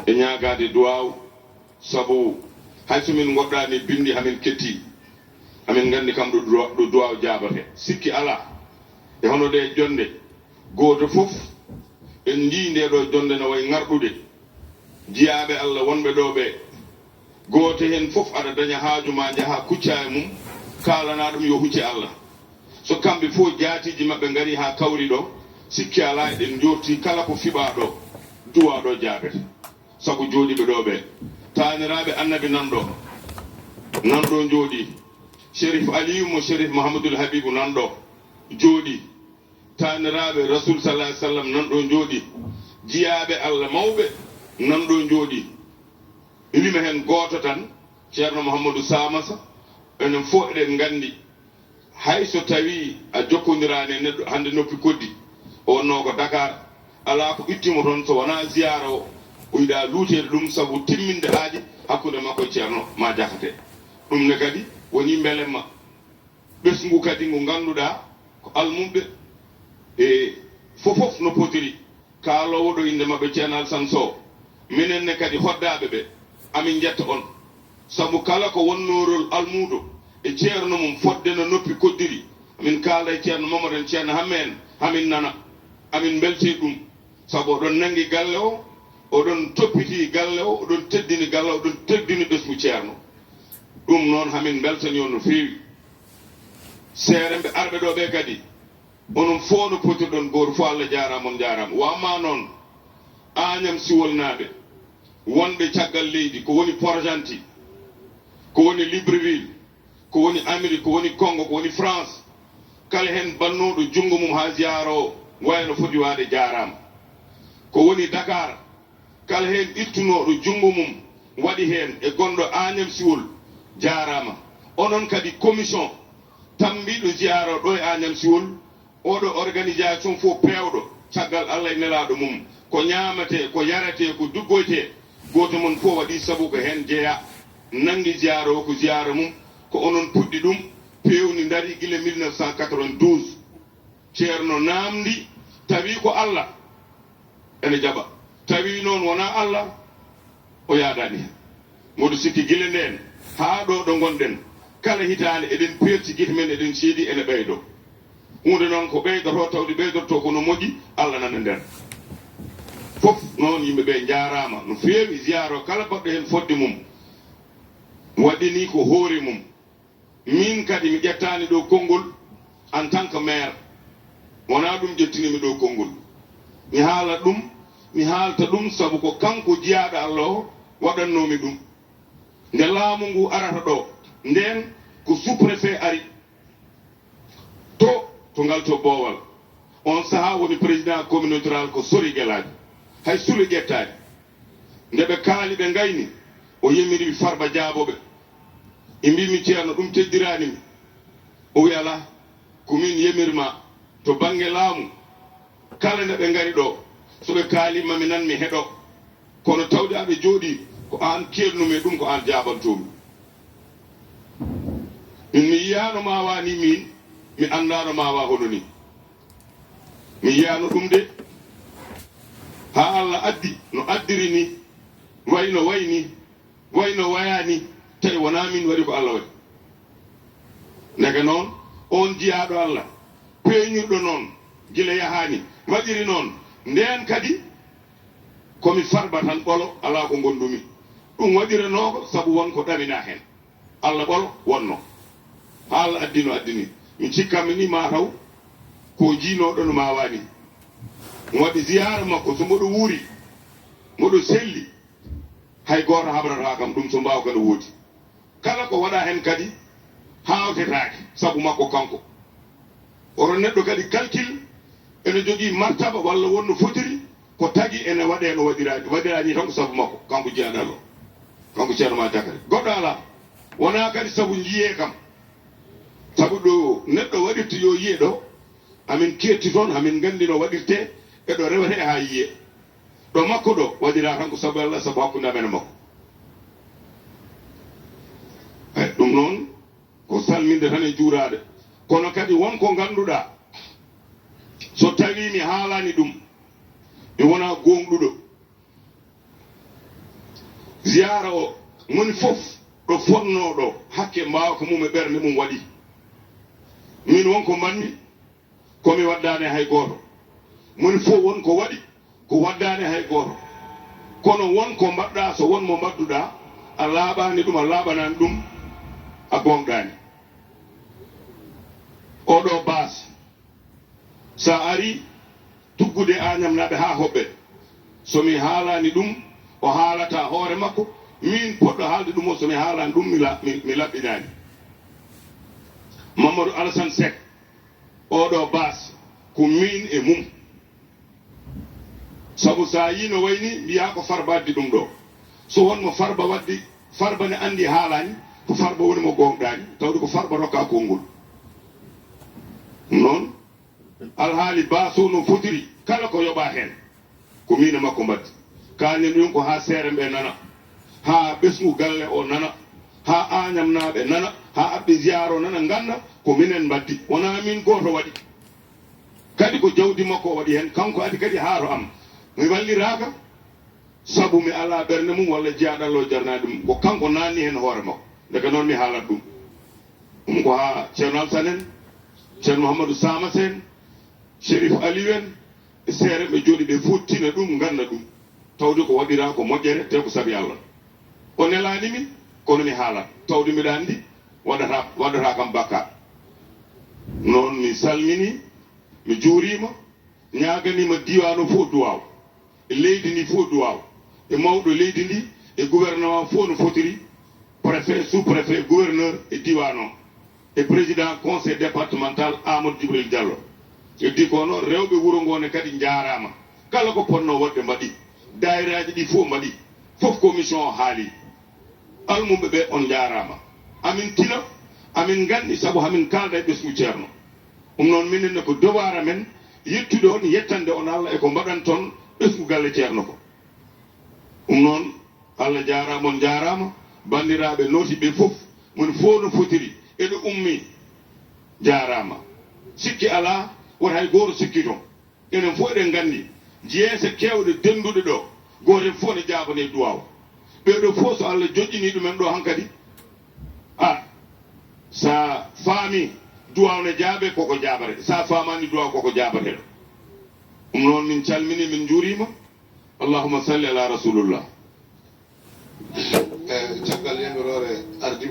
ñaagade duwaw sabu hayso min goɗɗani bindi hamin ketti amin gandi kam ɗo duwaw jaabate sikki ala e hono ɗe jonde goto fof en ndi nde ɗo jonde no way ngarɗude jiyaɓe Allah wonɓe ɗo ɓe goto hen fof aɗa daña haaju ma jaaha kucca e mum kalana ɗum yo hucce Allah so kamɓe fof jaatiji maɓɓe gari ha kawri ɗo sikki ala eɗen jorti kala ko fiɓa ɗo duwa ɗo jaabete sabu jooɗiɓe ɗo ɓe taniraɓe annabi nanɗo jooɗi Chérif Aliou mo Chérif Mouhamadoul Habibou nanɗo jooɗi taniraɓe rasul sallah alih sallam nanɗo jooɗi jiyaɓe Allah mawɓe nanɗo jooɗi wima hen goto tan ceerno Mouhamadou Samassa enen fof eɗen gandi hay so tawi a jokkodirani neɗɗo hande noppi koddi o wonno ko Dakar ala ko ittimo toon so wona ziyara o yiɗa luutede ɗum sabu timminde haaji hakkude makko ceerno ma jakate ɗum ne kadi woni belemma ɓesngu kadi ngu ganduɗa ko almumɓe e fofof no potiri kaalowo ɗo inde mabɓe ceerno Alassane Sow minen ne kadi hoddaɓe ɓe amin jetta on sabu kala ko wonnorol almuɗo e ceerno mum fodde no noppi koddiri amin kaala e ceerno Mamadou en ceerno Hamme en hamin nana amin belti ɗum sabu oɗon nangi galle o oɗon toppiti galle o oɗon teddini galle o oɗon teddini ɓesgu ceerno ɗum noon hamin beltani on no feewi seere ɓe arɓe ɗo ɓe kadi onon fof no potirɗon goto fof Allah jarama on jarama wamma noon Agnam Siwol naaɓe wonɓe caggal leydi ko woni Port-Gentil ko woni Libreville ko woni Amérique ko woni Congo ko woni France kala hen bannoɗo jungo mum ha ziyara o wayno foti wade jarama ko woni Dakar kala hen ittunoɗo jungo mum waɗi hen e gonɗo Agnam Siwol jarama onon kadi commission tambiɗo ziyara ɗo e Agnam Siwol oɗo organisation fof pewɗo caggal Allah e nelaɗo mum ko ñamate ko yarate ko duggoyte goto mon fof waɗi sabu ko hen jeeya nangi ziyara o ko ziyara mum ko onon puɗɗi ɗum pewni dari guila 1992 ceerno namdi tawi ko Allah ene jaɓa tawi noon wona Allah o yaadani hen moɗo sikki guila nden ha ɗo ɗo gonɗen kala hitande eɗen perti guite men eɗen seedi ene ɓeydo hunde noon ko ɓeydoto tawde ɓeydorto kono moƴƴi Allah nana nden fof noon yimɓeɓe jarama no feewi ziyara o kala baɗɗo hen fodde mum waɗini ko hoore mum min kadi mi ƴettani ɗo konngol en tant que maire wona ɗum ƴettinimi ɗo konngol mi haala ɗum mi haalta ɗum sabu ko kanko jiyaɗo Allah o waɗannomi ɗum nde laamu ngu arata ɗo nden ko sous-préfet ari to ngal to boowal on saha woni président communauté rural ko sori guelaji hay suuli ƴettani nde ɓe kaali ɓe gayni o yemiri Farba Jaaboɓe e mbimi ceerno ɗum teddiranimi o wi ala komin yemirma to banggue laamu kala nde ɓe gari ɗo soɓe kaalima mi nan mi heeɗo kono tawde aɓe jooɗi ko an kelnumi ɗum ko an jabantomi min mi yiyano ma wani min mi andano ma wa hono ni mi yiyano ɗum de ha Allah addi no addiri ni wayno wayni wayno wayani tawi wona min waɗi ko Allah waɗi nega noon on jiyaɗo Allah peeñirɗo noon gila yahani waɗiri noon nden kadi komi Farba tan ɓolo ala ko gondumi ɗum waɗiranoko saabu wonko ɗamina hen Allah ɓolo wonno ha Allah addino addini mi cikkami ni mataw ko jinoɗo no ma wani waɗi ziyara makko so mboɗo wuuri mboɗo selli hay goto haɓrata kam ɗum so mbaw kada woodi kala ko waɗa hen kadi hawtetake saabu makko kanko oto neɗɗo kadi calcul ene jogui martaba walla wonno fotiri ko tagui ene waɗe no waɗirani tan ko saabu makko kanko jeyaɗalo kanko ceerno ma Jakare goɗɗo ala wona kadi saabu jiiye kam saabu ɗo neɗɗo waɗirta yo yiye ɗo amin ketti toon amin gandi no waɗirte eɗo rewete ha yiye ɗo makko ɗo waɗira tan ko saabu Allah saabu hakkude amen makko ɗum noon ko salminde tan e juurade kono kadi wonko ganduɗa so tawi mi haalani ɗum mi wona gonɗuɗo ziyara o moni fof ɗo fonnoɗo hakke mbawa ko mum e ɓernde mum waɗi min wonko manmi komi waddani hay goto moni fof won ko waɗi ko waddani hay goto kono won ko mbaɗɗa so won mo mbadduɗa a laaɓani ɗum a laaɓanani ɗum a gonɗani oɗo base sa ari tuggude Agnam-naɓe ha hoɓɓe somi haalani ɗum o haalata hoore makko min poɗɗo haalde ɗum o somi haalani ɗum mi laɓɓinani Mamadou Alassane Seck oɗo base ko min e mum sabu sa yi no wayni mbiya ko Farba addi ɗum ɗo so wonmo Farba waddi Farba ne andi haalani ko Farba woni mo gonɗani tawde ko Farba rokka konngol noon alhaali baso no fotiri kala ko yoɓa hen ko min e makko mbaddi kalnen ɗum ko ha seere ɓe nana ha ɓesgu galle o nana ha Agnam-naɓe nana ha aɓɓe ziyaro nana ganda ko minen mbaddi wona min goto waɗi kadi ko jawdi makko o waɗi hen kanko adi kadi haaro am mi walliraka sabu mi ala ɓernde mum walla jiyaɗallo jarnade ɗum ko kanko nanni hen hoore makko daga noon mi haalat ɗum ko ha ceerno Alsane en ceerno Mouhamadou Samas en Chérif Aliou en e seere ɓe jooɗi ɓe fottina ɗum ganda ɗum tawde ko waɗira ko moƴƴere te ko saabi Allah o nelanimi kono mi haalat tawde mbiɗa andi waɗata kam bakka noon mi salmini mi juurima ñaganima diwan fof duwaw e leydi ndi fof duwaw e mawɗo leydi ndi e gouvernement fof no fotiri préfet sous préfet gouverneur e diwan o e président conseil départemental Amadou Djibril Diallo heddi ko noon rewɓe wuro ngone kadi jarama kala ko ponno wadde mbaɗi dayiraji ɗi fof mbaɗi fof commission o haali almumɓe ɓe on jarama amin tina amin gandi saabu hamin kalda e ɓesgu ceerno ɗum noon minenne ko devoir amen yettude on yettande on Allah e ko mbaɗan toon ɓesgu galle ceerno ko ɗum noon Allah jarama on jarama bandiraɓe notiɓe fof mon fof no fotiri eɗo ummi jarama sikki ala wota hay goto sikki toon enen fof eɗen gandi jeese kewɗe denduɗe ɗo goten fof ne jabane duwaw ɓeɗo fof so Allah joƴƴini ɗumen ɗo hankkadi sa faami duwaw ne jaabe koko jaabare sa famani duwaw koko jaabate ɗo ɗum noon min calmini min juurima allahumma salli ala rasulullah caggal yemirore ardi